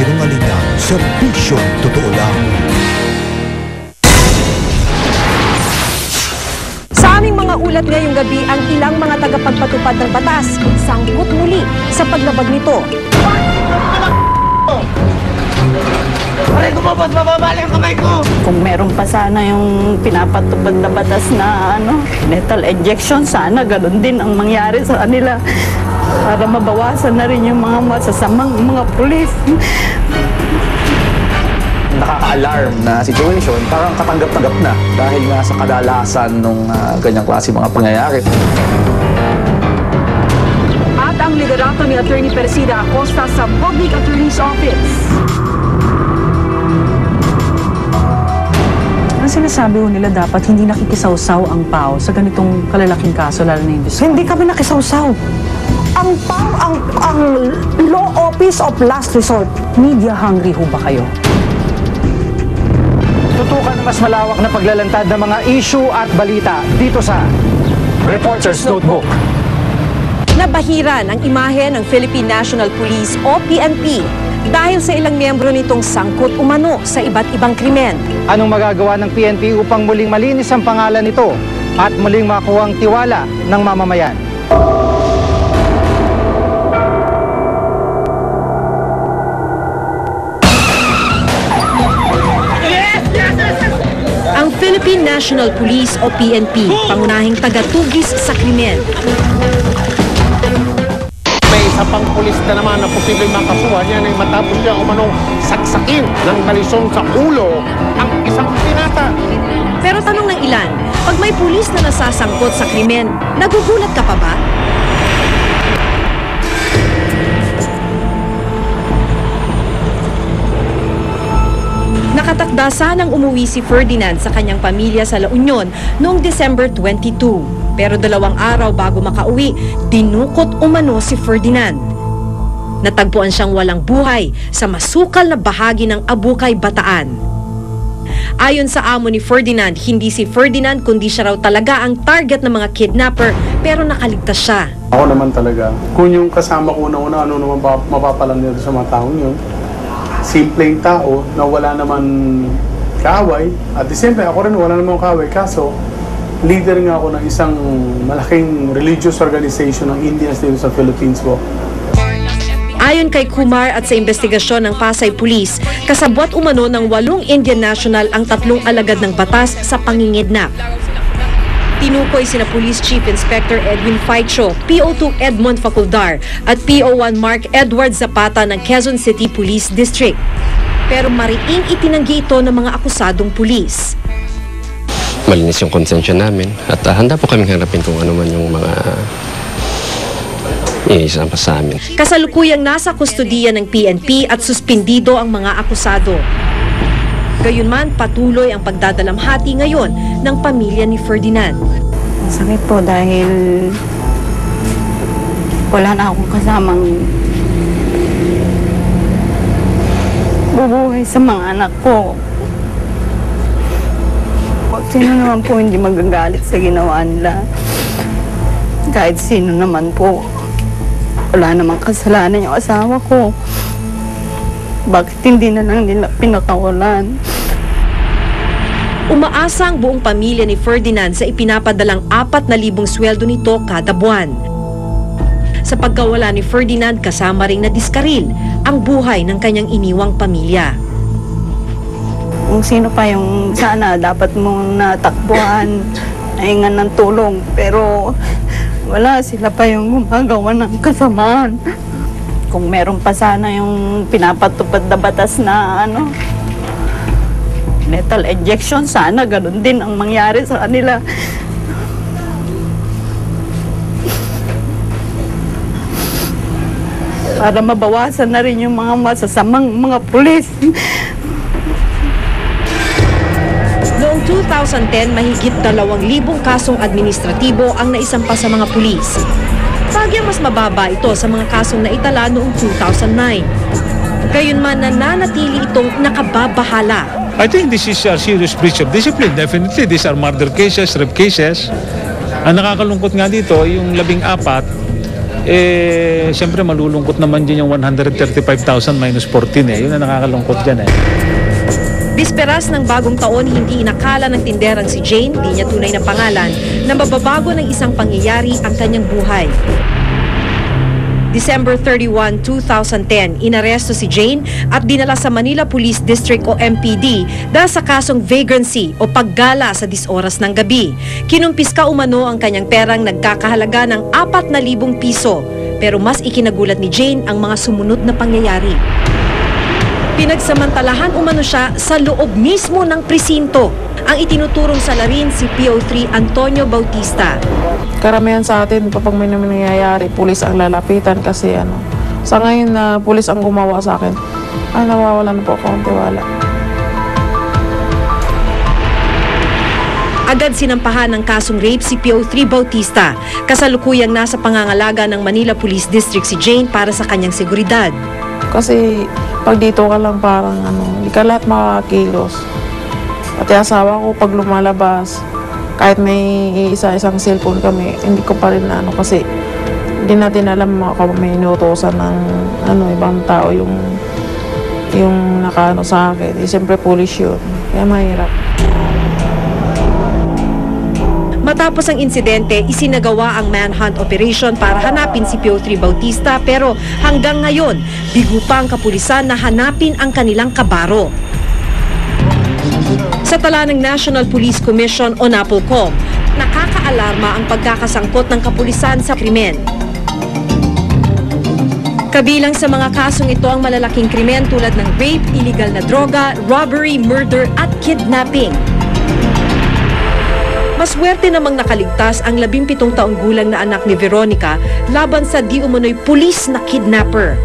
kasinungalingan, serbisyong totoo lang. Sa aming mga ulat ngayong gabi, ang ilang mga tagapagpatupad ng batas sangkot muli sa paglabag nito. Aray ko, mababalik ang kamay ko! Kung meron pa sana yung pinapatupad na batas na lethal injection, sana ganun din ang mangyari sa kanila para mabawasan na rin yung mga masasamang mga pulis. Nakaka-alarm na situation, parang katanggap-tanggap na dahil nga sa kadalasan ng ganyang klase mga pangyayari. At ang liderato ni Attorney Persida Acosta sa Public Attorney's Office. Ang sinasabi ko nila dapat hindi nakikisawsaw ang PAO sa ganitong kalalaking kaso, lalo na yung disco. Hindi kami nakisawsaw. Ang PAO, ang Law Office of Last Resort. Media hungry ho ba kayo? Tutukan ng mas malawak na paglalantad ng mga issue at balita dito sa Reporter's Notebook. Nabahiran ang imahe ng Philippine National Police o PNP dahil sa ilang miyembro nitong sangkot umano sa iba't ibang krimen. Anong magagawa ng PNP upang muling malinis ang pangalan nito at muling makuha ang tiwala ng mamamayan? Ang Philippine National Police o PNP, pangunahing tagatugis sa krimen. May isa pang pulis na naman na posibleng makasuhan yan ay matapos niya umanong saksakin ng balisong sa ulo ang isang pinata. Pero tanong ng ilan, pag may pulis na nasasangkot sa krimen, nagugulat ka pa ba? Nakatakda sanang umuwi si Ferdinand sa kanyang pamilya sa La Union noong December 22. Pero 2 araw bago makauwi, dinukot umano si Ferdinand. Natagpuan siyang walang buhay sa masukal na bahagi ng Abukay, Bataan. Ayon sa amo ni Ferdinand, hindi si Ferdinand kundi siya raw talaga ang target ng mga kidnapper, pero nakaligtas siya. Ako naman talaga, kung yung kasama ko una, ano naman mapapalang nila sa mga taong yun. Simpleng tao na wala naman kaaway. At the same time, ako rin wala naman kaaway. Kaso, leader nga ako ng isang malaking religious organization ng Indians dito sa Philippines po. Ayon kay Kumar at sa investigasyon ng Pasay Police, kasabwat umano ng 8 Indian national ang 3 alagad ng batas sa pangingidnap. Tinukoy sina Police Chief Inspector Edwin Faicho, PO2 Edmond Faculdar at PO1 Mark Edward Zapata ng Quezon City Police District. Pero mariing itinanggi ito ng mga akusadong pulis. Malinis yung konsensya namin at handa po kaming harapin kung ano man yung mga iniisama sa amin. Kasalukuyang nasa kustodiya ng PNP at suspindido ang mga akusado. Gayunman, patuloy ang pagdadalamhati ngayon ng pamilya ni Ferdinand. Sakit po dahil wala na akong kasamang bubuhay sa mga anak ko. Sino naman po hindi magagalit sa ginawa nila? Kahit sino naman po. Wala namang kasalanan yung asawa ko. Bakit hindi na lang nila pinakawalan? Umaasa ang buong pamilya ni Ferdinand sa ipinapadalang 4,000 sweldo nito kada buwan. Sa pagkawala ni Ferdinand, kasama ring nadiskaril ang buhay ng kanyang iniwang pamilya. Kung sino pa yung sana dapat mong natakbuhan, nahingan ng tulong, pero wala, sila pa yung gumagawa ng kasamaan. Kung meron pa sana yung pinapatupad na batas na lethal injection, sana ganun din ang mangyari sa kanila. Para mabawasan na rin yung mga masasamang mga pulis. Noong 2010, mahigit 2,000 kasong administratibo ang naisampa sa mga pulis. Bagyang mas mababa ito sa mga kasong naitala noong 2009. Gayunman, nananatili itong nakababahala. I think this is a serious breach of discipline. Definitely, these are murder cases, rape cases. Ang nakakalungkot nga dito, yung 14 Siyempre malulungkot naman din yung 135,000 minus 14 Yun ang nakakalungkot dyan Bisperas ng bagong taon, hindi inakala ng tinderang si Jane, di niya tunay na pangalan, na mababago ng isang pangyayari ang kanyang buhay. December 31, 2010, inaresto si Jane at dinala sa Manila Police District o MPD dahil sa kasong vagrancy o paggala sa 10 oras ng gabi. Kinumpiska umano ang kanyang perang nagkakahalaga ng 4,000 piso. Pero mas ikinagulat ni Jane ang mga sumunod na pangyayari. Pinagsamantalahan umano siya sa loob mismo ng presinto. Ang itinuturong salarin si PO3 Antonio Bautista. Karamihan sa atin, kapag may nangyayari, pulis ang lalapitan kasi sa ngayon na pulis ang gumawa sa akin, nawawala na po ako ng tiwala. Agad sinampahan ng kasong rape si PO3 Bautista. Kasalukuyang nasa pangangalaga ng Manila Police District si Jane para sa kanyang seguridad. Kasi pag dito ka lang parang hindi ka lahat makakilos. Pati asawa ko pag lumalabas, kahit may isang cellphone kami, hindi ko pa rin kasi hindi natin alam kung may inutosan ng ibang tao yung nakaano sa akin. Siyempre pulis yun, kaya mahirap. Matapos ang insidente, isinagawa ang manhunt operation para hanapin si PO3 Bautista pero hanggang ngayon, bigo pa ang kapulisan na hanapin ang kanilang kabaro. Sa tala ng National Police Commission o NAPOLCOM, nakakaalarma ang pagkakasangkot ng kapulisan sa krimen. Kabilang sa mga kasong ito ang malalaking krimen tulad ng rape, illegal na droga, robbery, murder at kidnapping. Maswerte namang nakaligtas ang 17 taong gulang na anak ni Veronica laban sa di umano'y pulis na kidnapper.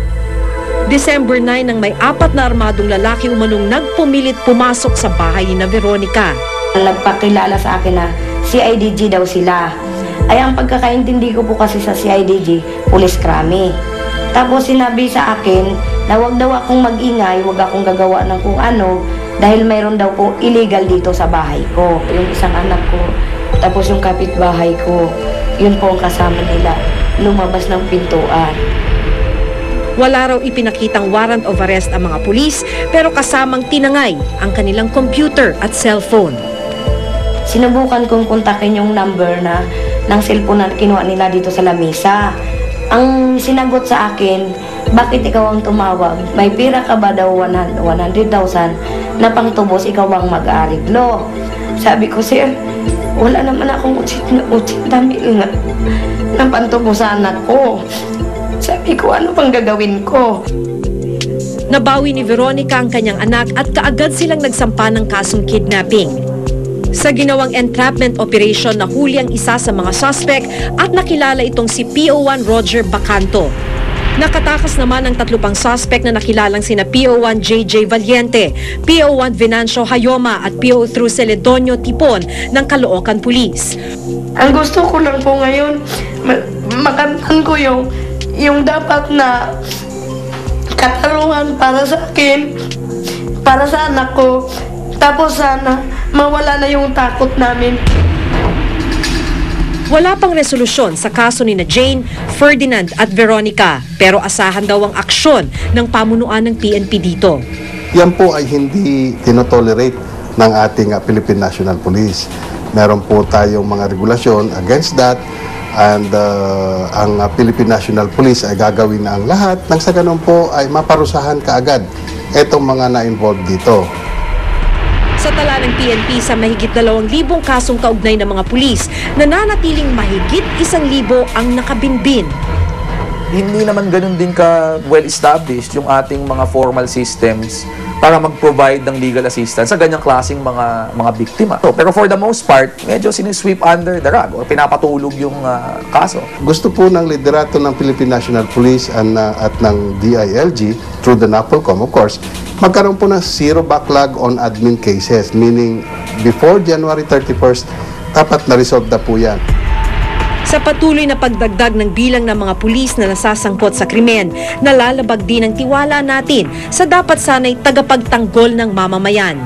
December 9 nang may 4 na armadong lalaki umanong nagpumilit pumasok sa bahay ni Veronica. Nagpakilala sa akin na CIDG daw sila. Ay ang pagkakaintindi ko po kasi sa CIDG, pulis krami. Tapos sinabi sa akin na wag daw akong mag-ingay, wag akong gagawa ng kung ano dahil mayroon daw po illegal dito sa bahay ko. Yung isang anak ko, tapos yung kapitbahay ko, yun po ang kasama nila, lumabas ng pintuan. Wala raw ipinakitang warrant of arrest ang mga pulis pero kasamang tinangay ang kanilang computer at cellphone. Sinubukan kong kontakin yung number ng cellphone na kinuha nila dito sa lamesa. Ang sinagot sa akin, bakit ikaw ang tumawag? May pira ka ba daw 100,000 na pangtubos ikaw ang mag-ariglo? Sabi ko, sir, wala naman akong 80,000 na pantubos sa anak ko. Sabi ko, ano pang gagawin ko? Nabawi ni Veronica ang kanyang anak at kaagad silang nagsampa ng kasong kidnapping. Sa ginawang entrapment operation, nahuli ang isa sa mga suspect at nakilala itong si PO1 Roger Bacanto. Nakatakas naman ang 3 pang suspect na nakilalang sina PO1 JJ Valiente, PO1 Venancio Hayoma at PO3 Celedonio Tipon ng Caloocan Police. Ang gusto ko lang po ngayon, makamtan ko yung dapat na katarungan para sa akin, para sa anak ko. Tapos sana mawala na yung takot namin. Wala pang resolusyon sa kaso ni Jane, Ferdinand at Veronica pero asahan daw ang aksyon ng pamunuan ng PNP dito. Yan po ay hindi tinotolerate ng ating Philippine National Police. Meron po tayong mga regulasyon against that. And ang Philippine National Police ay gagawin na ang lahat nang sa ganun po ay maparusahan kaagad itong mga na-involved dito. Sa tala ng PNP sa mahigit 2,000 kasong kaugnay ng mga pulis, nananatiling mahigit 1,000 ang nakabinbin. Hindi naman ganun din ka well-established yung ating mga formal systems para mag-provide ng legal assistance sa ganyang klaseng mga biktima. Pero for the most part, medyo sinisweep under the rug o pinapatulog yung kaso. Gusto po ng liderato ng Philippine National Police at ng DILG through the NAPOLCOM, of course, magkaroon po ng zero backlog on admin cases, meaning before January 31st, dapat na-resolve na po yan. Sa patuloy na pagdagdag ng bilang ng mga pulis na nasasangkot sa krimen, nalalabag din ang tiwala natin sa dapat sana'y tagapagtanggol ng mamamayan.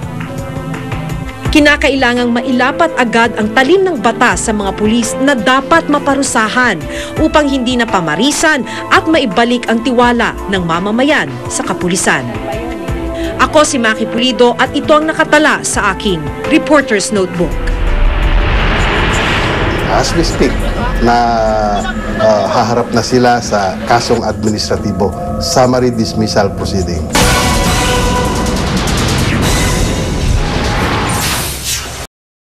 Kinakailangang mailapat agad ang talim ng batas sa mga pulis na dapat maparusahan upang hindi na pamarisan at maibalik ang tiwala ng mamamayan sa kapulisan. Ako si Maki Pulido at ito ang nakatala sa aking Reporter's Notebook. As we speak, na haharap na sila sa kasong administratibo, summary dismissal proceeding.